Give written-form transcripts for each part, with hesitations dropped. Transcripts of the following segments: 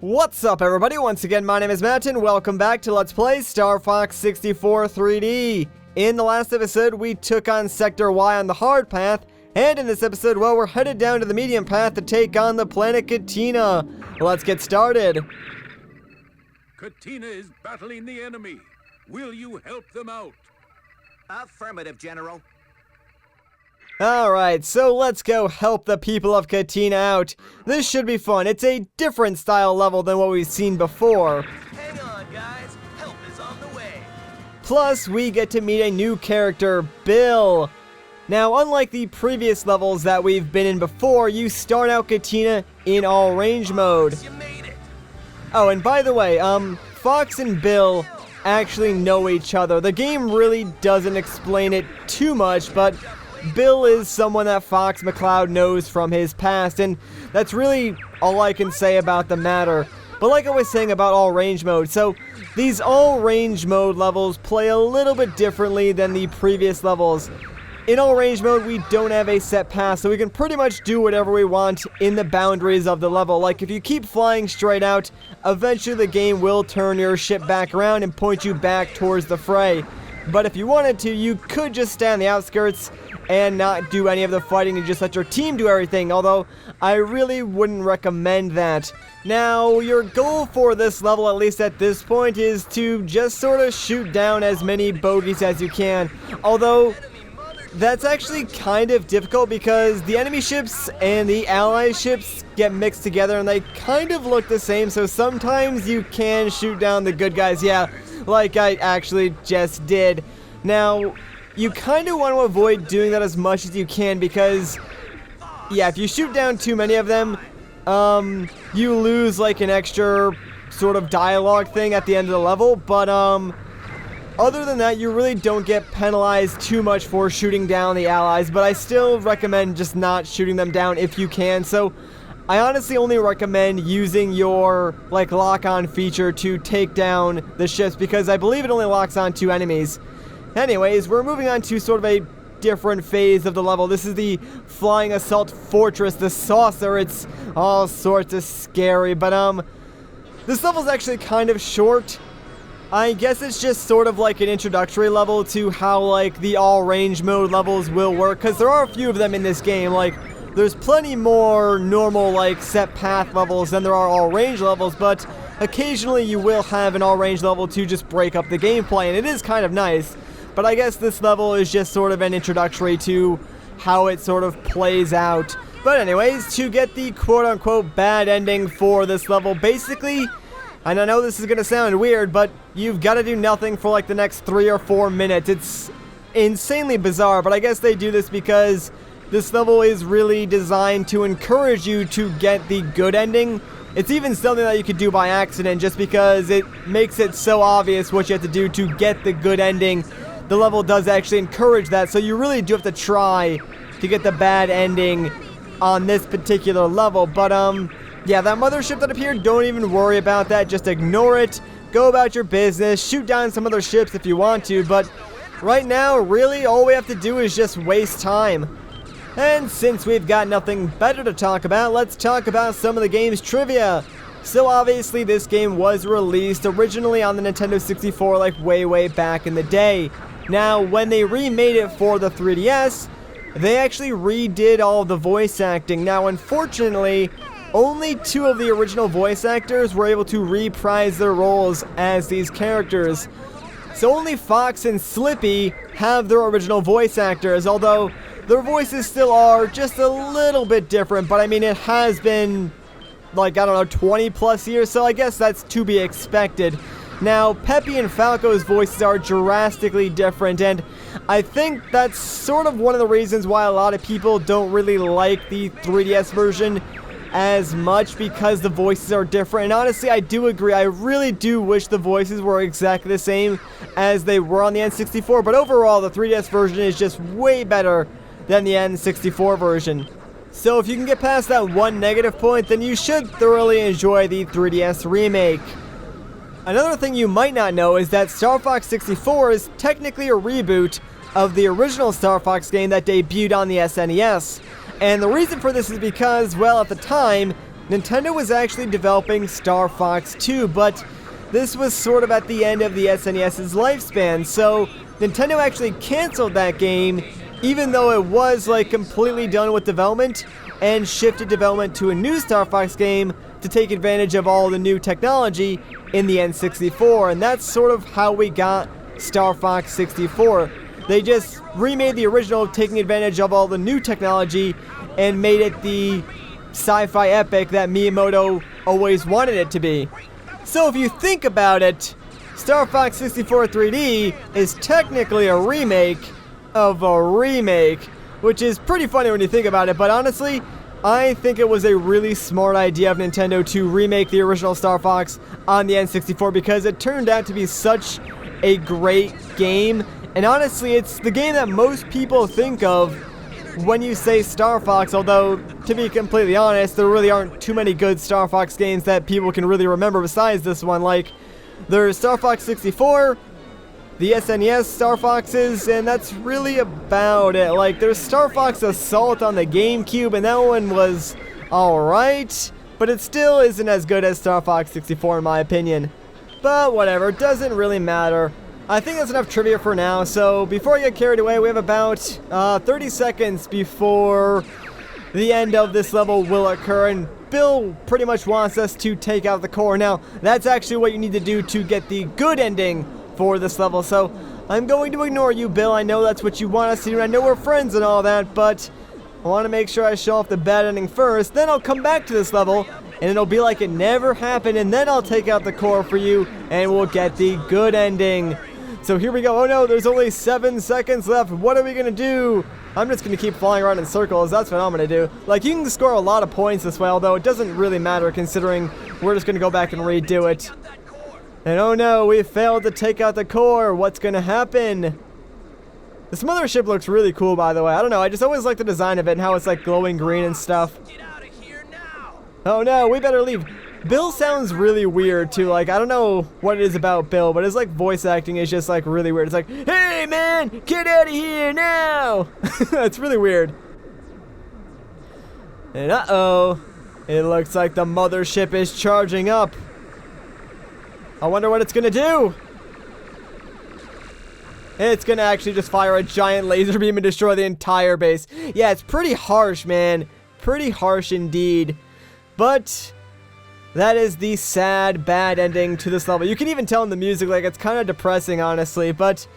What's up, everybody? Once again, my name is Matt, and welcome back to Let's Play Star Fox 64 3D. In the last episode, we took on Sector Y on the hard path, and in this episode, well, we're headed down to the medium path to take on the planet Katina. Let's get started. Katina is battling the enemy. Will you help them out? Affirmative, General. Alright, so let's go help the people of Katina out. This should be fun. It's a different style level than what we've seen before. Hang on, guys. Help is on the way. Plus, we get to meet a new character, Bill. Now, unlike the previous levels that we've been in before, you start out Katina in all range mode. You made it. Oh, and by the way, Fox and Bill actually know each other. The game really doesn't explain it too much, but Bill is someone that James McCloud knows from his past, and that's really all I can say about the matter. But like I was saying about all range mode, so these all range mode levels play a little bit differently than the previous levels. In all range mode, we don't have a set path, so we can pretty much do whatever we want in the boundaries of the level. Like, if you keep flying straight out, eventually the game will turn your ship back around and point you back towards the fray. But if you wanted to, you could just stay on the outskirts and not do any of the fighting and just let your team do everything, although I really wouldn't recommend that. Now, your goal for this level, at least at this point, is to just sort of shoot down as many bogeys as you can, although that's actually kind of difficult because the enemy ships and the ally ships get mixed together and they kind of look the same, so sometimes you can shoot down the good guys, yeah, like I actually just did. Now, you kind of want to avoid doing that as much as you can because, yeah, if you shoot down too many of them, you lose like an extra sort of dialogue thing at the end of the level, but other than that, you really don't get penalized too much for shooting down the allies, but I still recommend just not shooting them down if you can. So I honestly only recommend using your like lock-on feature to take down the ships because I believe it only locks on 2 enemies. Anyways, we're moving on to sort of a different phase of the level. This is the Flying Assault Fortress, the saucer. It's all sorts of scary, but this level's actually kind of short. I guess it's just sort of like an introductory level to how like the all range mode levels will work, because there are a few of them in this game. Like, there's plenty more normal like set path levels than there are all range levels, but occasionally you will have an all range level to just break up the gameplay, and it is kind of nice. But I guess this level is just sort of an introductory to how it sort of plays out. But anyways, to get the quote-unquote bad ending for this level, basically, and I know this is going to sound weird, but you've got to do nothing for like the next 3 or 4 minutes. It's insanely bizarre, but I guess they do this because this level is really designed to encourage you to get the good ending. It's even something that you could do by accident just because it makes it so obvious what you have to do to get the good ending. The level does actually encourage that, so you really do have to try to get the bad ending on this particular level. But yeah, that mothership that appeared, don't even worry about that. Just ignore it. Go about your business. Shoot down some other ships if you want to. But right now, really, all we have to do is just waste time. And since we've got nothing better to talk about, let's talk about some of the game's trivia. So obviously, this game was released originally on the Nintendo 64, like way back in the day. Now, when they remade it for the 3DS, they actually redid all of the voice acting. Now, unfortunately, only 2 of the original voice actors were able to reprise their roles as these characters. So only Fox and Slippy have their original voice actors, although their voices still are just a little bit different. But I mean, it has been, like, I don't know, 20 plus years, so I guess that's to be expected. Now, Peppy and Falco's voices are drastically different, and I think that's sort of one of the reasons why a lot of people don't really like the 3DS version as much, because the voices are different. And honestly, I do agree. I really do wish the voices were exactly the same as they were on the N64, but overall, the 3DS version is just way better than the N64 version. So if you can get past that one negative point, then you should thoroughly enjoy the 3DS remake. Another thing you might not know is that Star Fox 64 is technically a reboot of the original Star Fox game that debuted on the SNES. And the reason for this is because, well, at the time, Nintendo was actually developing Star Fox 2, but this was sort of at the end of the SNES's lifespan, so Nintendo actually canceled that game, even though it was like completely done with development, and shifted development to a new Star Fox game to take advantage of all the new technology in the N64, and that's sort of how we got Star Fox 64. They just remade the original, taking advantage of all the new technology, and made it the sci-fi epic that Miyamoto always wanted it to be. So if you think about it, Star Fox 64 3D is technically a remake of a remake, which is pretty funny when you think about it, but honestly, I think it was a really smart idea of Nintendo to remake the original Star Fox on the N64 because it turned out to be such a great game, and honestly, it's the game that most people think of when you say Star Fox, although, to be completely honest, there really aren't too many good Star Fox games that people can really remember besides this one. Like, there's Star Fox 64, the SNES Star Foxes, and that's really about it. Like, there's Star Fox Assault on the GameCube, and that one was alright, but it still isn't as good as Star Fox 64 in my opinion. But whatever, it doesn't really matter. I think that's enough trivia for now, so before I get carried away, we have about 30 seconds before the end of this level will occur, and Bill pretty much wants us to take out the core. Now, that's actually what you need to do to get the good ending for this level, so I'm going to ignore you, Bill. I know that's what you want us to do, and I know we're friends and all that, but I want to make sure I show off the bad ending first, then I'll come back to this level, and it'll be like it never happened, and then I'll take out the core for you, and we'll get the good ending. So here we go. Oh no, there's only 7 seconds left. What are we gonna do? I'm just gonna keep flying around in circles. That's what I'm gonna do. Like, you can score a lot of points this way, although it doesn't really matter considering we're just gonna go back and redo it. And oh no, we failed to take out the core. What's gonna happen? This mothership looks really cool, by the way. I don't know, I just always like the design of it and how it's like glowing green and stuff. Get out of here now. Oh no, we better leave. Bill sounds really weird too. Like, I don't know what it is about Bill, but his like voice acting is just like really weird. It's like, hey man, get out of here now. It's really weird. And uh-oh, it looks like the mothership is charging up. I wonder what it's gonna do. It's gonna actually just fire a giant laser beam and destroy the entire base. Yeah, it's pretty harsh, man. Pretty harsh indeed. But that is the sad, bad ending to this level. You can even tell in the music, like, it's kind of depressing, honestly, but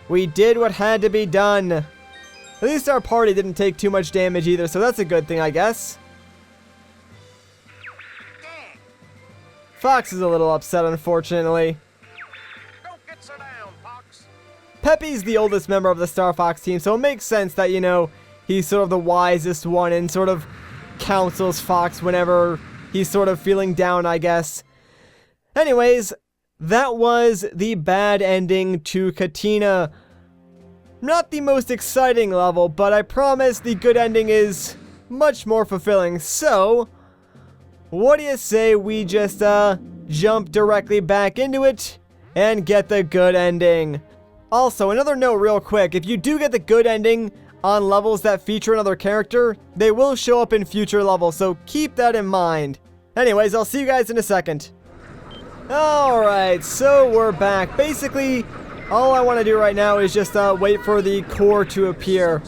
we did what had to be done. At least our party didn't take too much damage either, so that's a good thing, I guess. Fox is a little upset, unfortunately. Don't get so down, Fox. Peppy's the oldest member of the Star Fox team, so it makes sense that, you know, he's sort of the wisest one and sort of counsels Fox whenever he's sort of feeling down, I guess. Anyways, that was the bad ending to Katina. Not the most exciting level, but I promise the good ending is much more fulfilling. So, what do you say we just jump directly back into it and get the good ending? Also, another note real quick, if you do get the good ending on levels that feature another character, they will show up in future levels, so keep that in mind. Anyways, I'll see you guys in a second. Alright, so we're back. Basically, all I want to do right now is just wait for the core to appear.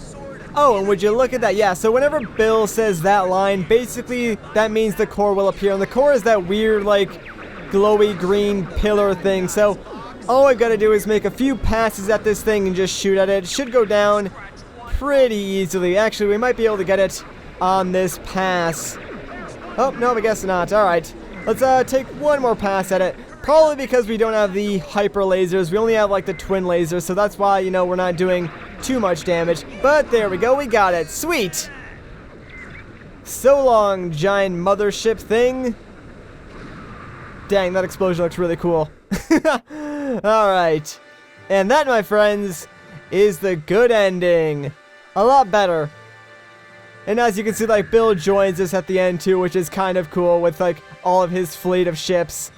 Oh, and would you look at that? Yeah, so whenever Bill says that line, basically that means the core will appear. And the core is that weird, like, glowy green pillar thing. So all I gotta do is make a few passes at this thing and just shoot at it. It should go down pretty easily. Actually, we might be able to get it on this pass. Oh, no, I guess not. Alright, let's take one more pass at it. Probably because we don't have the hyper lasers. We only have, like, the twin lasers, so that's why, you know, we're not doing too much damage. But there we go, we got it. Sweet! So long, giant mothership thing. Dang, that explosion looks really cool. Alright. And that, my friends, is the good ending. A lot better. And as you can see, like, Bill joins us at the end too, which is kind of cool with, like, all of his fleet of ships.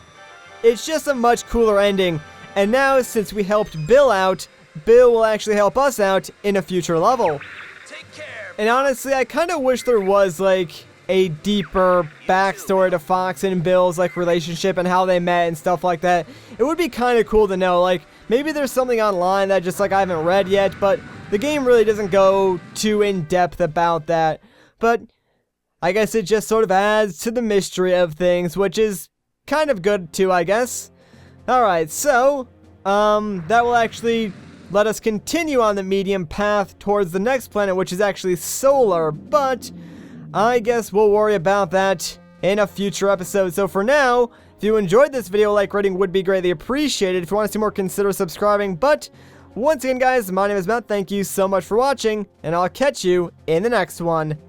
It's just a much cooler ending. And now, since we helped Bill out, Bill will actually help us out in a future level. Take care. And honestly, I kind of wish there was, like, a deeper backstory to Fox and Bill's like relationship and how they met and stuff like that. It would be kind of cool to know. Like, maybe there's something online that just like I haven't read yet, but the game really doesn't go too in depth about that. But I guess it just sort of adds to the mystery of things, which is kind of good too, I guess. Alright, so that will actually let us continue on the medium path towards the next planet, which is actually solar, but I guess we'll worry about that in a future episode. So for now, if you enjoyed this video, a like rating would be greatly appreciated. If you want to see more, consider subscribing. But once again, guys, my name is Matt. Thank you so much for watching, and I'll catch you in the next one.